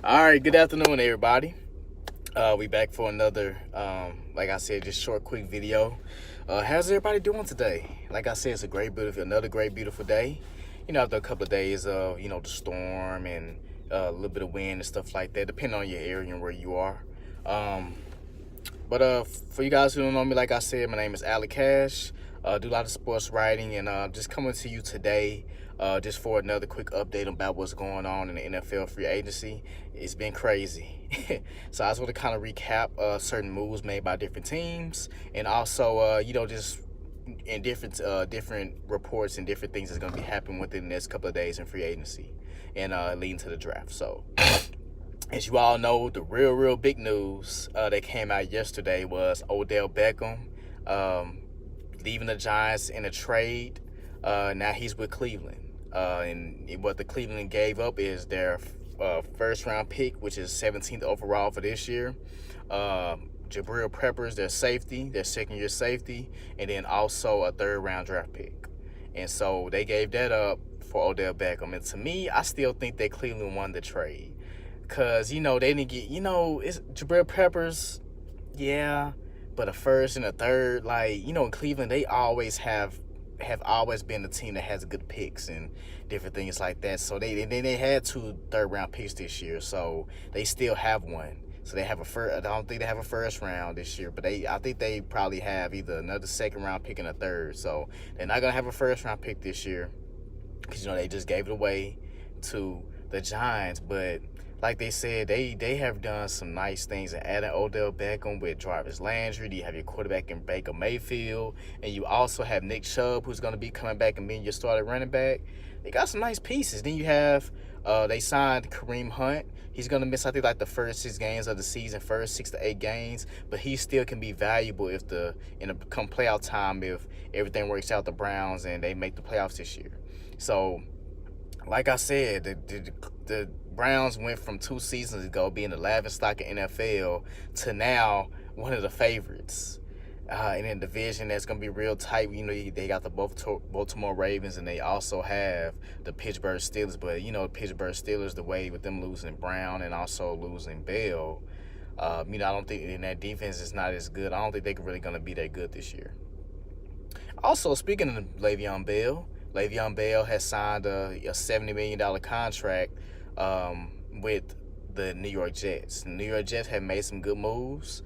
All right, good afternoon, everybody. We back for another, like I said, just short, quick video. How's everybody doing today? Like I said, it's a another great, beautiful day. After a couple of days of, the storm and a little bit of wind and stuff like that, depending on your area and where you are. Um, but for you guys who don't know me, like I said, my name is Alec Cash. Do a lot of sports writing and just coming to you today just for another quick update about what's going on in the NFL free agency. It's been crazy. So I just want to kind of recap certain moves made by different teams and also, just in different reports and different things that's going to be happening within the next couple of days in free agency and leading to the draft. So as you all know, the real big news that came out yesterday was Odell Beckham leaving the Giants in a trade. Now he's with Cleveland. And what the Cleveland gave up is their first round pick, which is 17th overall for this year. Jabril Peppers, their safety, their second year safety, and then also a third round draft pick. And so they gave that up for Odell Beckham. And to me, I still think that Cleveland won the trade. Because, they didn't get, it's Jabril Peppers, yeah, but a first and a third, like, in Cleveland, they always have always been the team that has good picks and different things like that. So they had 2 third-round picks this year, so they still have one. So they have a first. I don't think they have a first round this year, but I think they probably have either another second round pick and a third. So they're not gonna have a first round pick this year because they just gave it away to the Giants. But like they said, they have done some nice things and adding Odell Beckham with Jarvis Landry. You have your quarterback in Baker Mayfield, and you also have Nick Chubb, who's going to be coming back and being your starting running back. They got some nice pieces. Then you have they signed Kareem Hunt. He's going to miss, I think, like the first 6 games of the season, first 6 to 8 games, but he still can be valuable come playoff time if everything works out the Browns and they make the playoffs this year. So, like I said, the Browns went from 2 seasons ago being the laughingstock in NFL to now one of the favorites. In a division that's going to be real tight. They got the Baltimore Ravens and they also have the Pittsburgh Steelers. But, the Pittsburgh Steelers, the way with them losing Brown and also losing Bell, I don't think in that defense is not as good. I don't think they're really going to be that good this year. Also, speaking of Le'Veon Bell has signed a $70 million contract with the New York Jets. The New York Jets have made some good moves.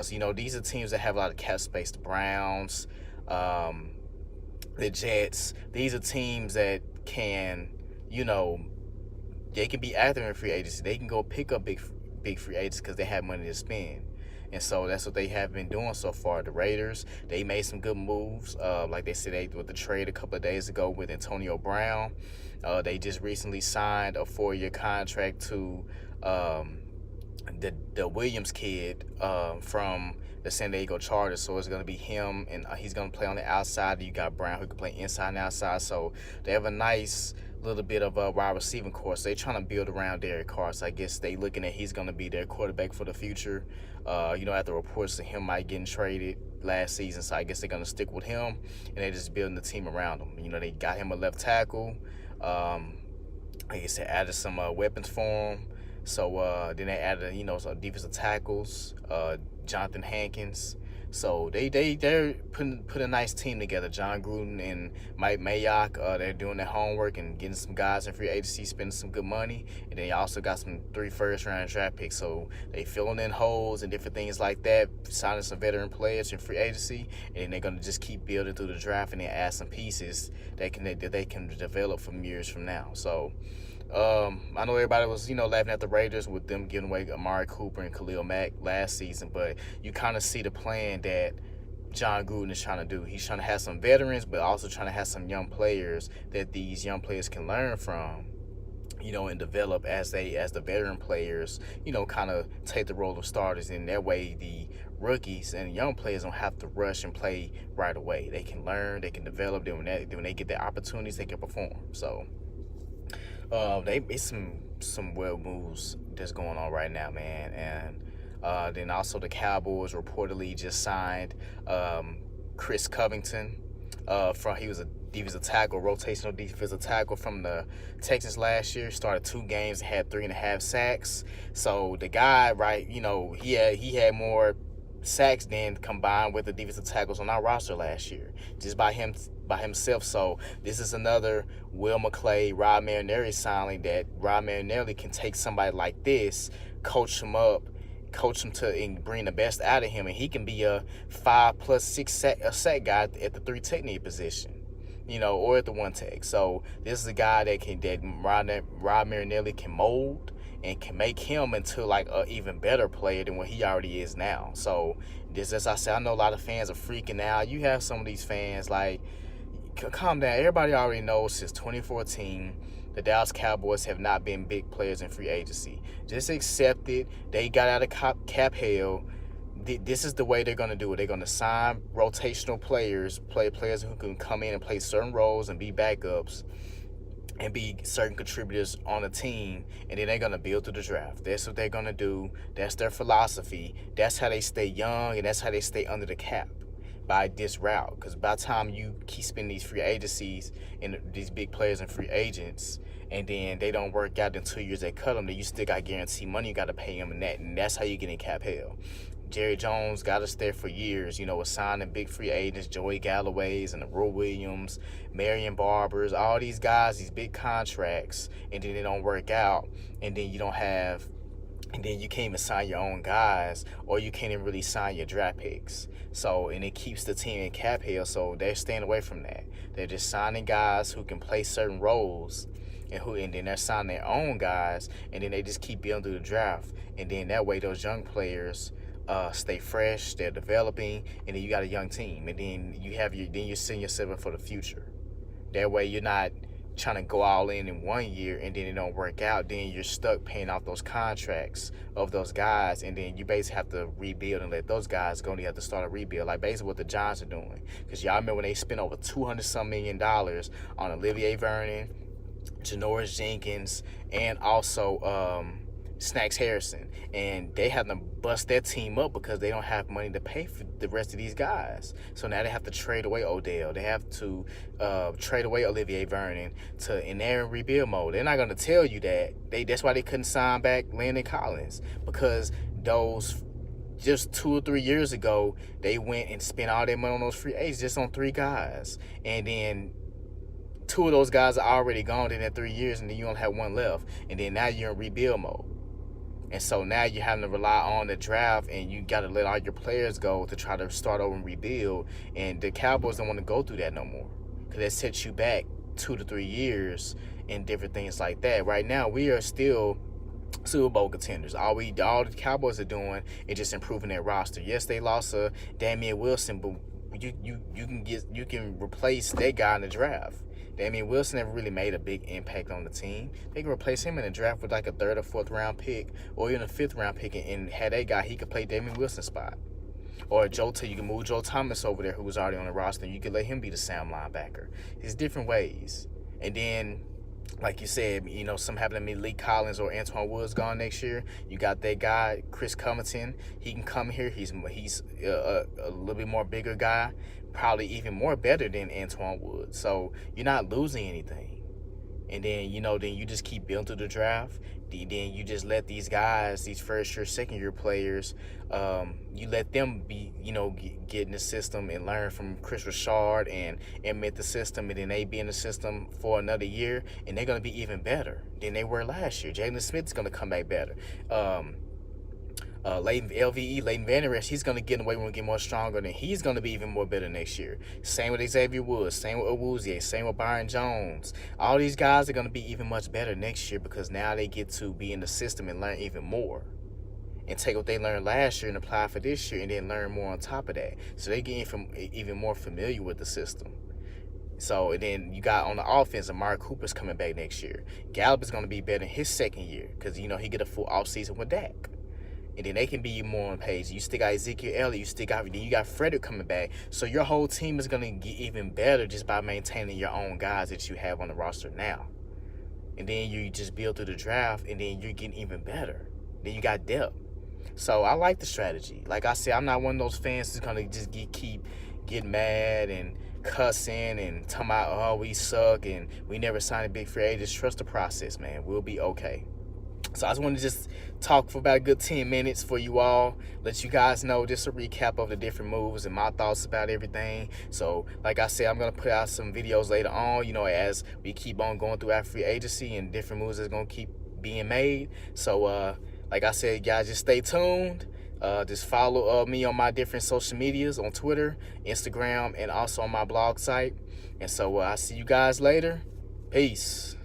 So, these are teams that have a lot of cap space. The Browns, the Jets. These are teams that can, they can be active in free agency. They can go pick up big free agents because they have money to spend. And so that's what they have been doing so far. The Raiders, they made some good moves. Like they said, with the trade a couple of days ago with Antonio Brown. They just recently signed a 4-year contract to the Williams kid from the San Diego Chargers. So it's going to be him, and he's going to play on the outside. You got Brown who can play inside and outside. So they have a nice little bit of a wide receiving course. They're trying to build around Derek Carr. So I guess they looking at he's going to be their quarterback for the future. After reports of him might getting traded last season, so I guess they're going to stick with him, and they're just building the team around him. They got him a left tackle. Like I said, added some weapons for him. So then they added, some defensive tackles, Jonathan Hankins. So they're putting a nice team together. John Gruden and Mike Mayock, they're doing their homework and getting some guys in free agency, spending some good money. And they also got some 3 first-round draft picks. So they filling in holes and different things like that, signing some veteran players in free agency. And they're going to just keep building through the draft and then add some pieces that they can develop from years from now. So I know everybody was, laughing at the Raiders with them giving away Amari Cooper and Khalil Mack last season, but you kind of see the plan that John Gruden is trying to do. He's trying to have some veterans, but also trying to have some young players that these young players can learn from, and develop as the veteran players, kind of take the role of starters. And that way the rookies and young players don't have to rush and play right away. They can learn, they can develop. Then when they get their opportunities, they can perform. So it's some well moves that's going on right now, man. And then also the Cowboys reportedly just signed Chris Covington. He was a defensive tackle, rotational defensive tackle from the Texans last year. Started 2 games and had 3.5 sacks. So the guy, right, you know, he had more sacks than combined with the defensive tackles on our roster last year, just by himself. So this is another Will McClay, Rod Marinelli signing, that Rod Marinelli can take somebody like this, coach him up, coach him to and bring the best out of him, and he can be a 5+6 sack guy at the 3 technique position, you know, or at the 1 tech. So this is a guy that Rod Marinelli can mold and can make him into like a even better player than what he already is now. So this, as I said, I know a lot of fans are freaking out. You have some of these fans like, calm down. Everybody already knows since 2014 the Dallas Cowboys have not been big players in free agency. Just accept it. They got out of cap hell. This is the way they're going to do it. They're going to sign rotational players who can come in and play certain roles and be backups and be certain contributors on a team, and then they're going to build through the draft. That's what they're going to do. That's their philosophy. That's how they stay young, and that's how they stay under the cap, by this route. Because by the time you keep spending these free agencies and these big players and free agents, and then they don't work out in 2 years, they cut them, then you still got guaranteed money. You got to pay them, and that's how you get in cap hell. Jerry Jones got us there for years, you know, with signing big free agents, Joey Galloway's and the Roy Williams, Marion Barbers, all these guys, these big contracts, and then they don't work out, and then you can't even sign your own guys, or you can't even really sign your draft picks. So, and it keeps the team in cap hell, so they're staying away from that. They're just signing guys who can play certain roles, and then they're signing their own guys, and then they just keep building through the draft. And then that way those young players stay fresh, they're developing, and then you got a young team, and then you're setting yourself up for the future. That way you're not trying to go all in 1 year and then it don't work out. Then you're stuck paying off those contracts of those guys, and then you basically have to rebuild and let those guys go, and you have to start a rebuild, like basically what the Giants are doing. Because y'all remember when they spent over $200-some million on Olivier Vernon, Janoris Jenkins, and also Snacks Harrison, and they have to bust their team up because they don't have money to pay for the rest of these guys. So now they have to trade away Odell. They have to trade away Olivier Vernon in their rebuild mode. They're not going to tell you that. That's why they couldn't sign back Landon Collins, because those just 2 or 3 years ago, they went and spent all their money on those free agents just on 3 guys. And then 2 of those guys are already gone in that 3 years, and then you only have 1 left. And then now you're in rebuild mode. And so now you're having to rely on the draft, and you got to let all your players go to try to start over and rebuild. And the Cowboys don't want to go through that no more, because that sets you back 2 to 3 years and different things like that. Right now, we are still Super Bowl contenders. All the Cowboys are doing is just improving their roster. Yes, they lost Damian Wilson, but you can replace that guy in the draft. Damian Wilson never really made a big impact on the team. They can replace him in the draft with like a 3rd or 4th round pick, or even a 5th round pick, and had that guy, he could play Damian Wilson's spot. Or you can move Joe Thomas over there, who was already on the roster. You could let him be the sound linebacker. There's different ways. And then, like you said, you know, some having to be Lee Collins or Antoine Woods gone next year. You got that guy, Chris Covington. He can come here. He's a little bit more bigger guy, probably even more better than Antoine Woods. So you're not losing anything. And then, you know, then you just keep building through the draft. Then you just let these guys, these first-year, second-year players, you let them be, you know, get in the system and learn from Chris Richard and admit the system, and then they be in the system for another year, and they're going to be even better than they were last year. Jalen Smith's going to come back better. Leighton Vander Esch, he's going to get away when we get more stronger, and he's going to be even more better next year. Same with Xavier Woods, same with Awuzie, same with Byron Jones. All these guys are going to be even much better next year, because now they get to be in the system and learn even more, and take what they learned last year and apply for this year, and then learn more on top of that. So they get even more familiar with the system. So, and then you got on the offense, Amari Cooper's coming back next year. Gallup is going to be better in his second year, because, you know, he get a full offseason with Dak. And then they can be more on page. You still got Ezekiel Elliott. You got Frederick coming back. So your whole team is going to get even better just by maintaining your own guys that you have on the roster now. And then you just build through the draft, and then you're getting even better. Then you got depth. So I like the strategy. Like I said, I'm not one of those fans who's going to just keep getting mad and cussing and talking about, oh, we suck and we never signed a big free agent. Just trust the process, man. We'll be okay. So I just want to just talk for about a good 10 minutes for you all, let you guys know just a recap of the different moves and my thoughts about everything. So like I said, I'm going to put out some videos later on, you know, as we keep on going through our free agency and different moves that's going to keep being made. So like I said, guys, just stay tuned. Just follow me on my different social medias on Twitter, Instagram, and also on my blog site. And so I'll see you guys later. Peace.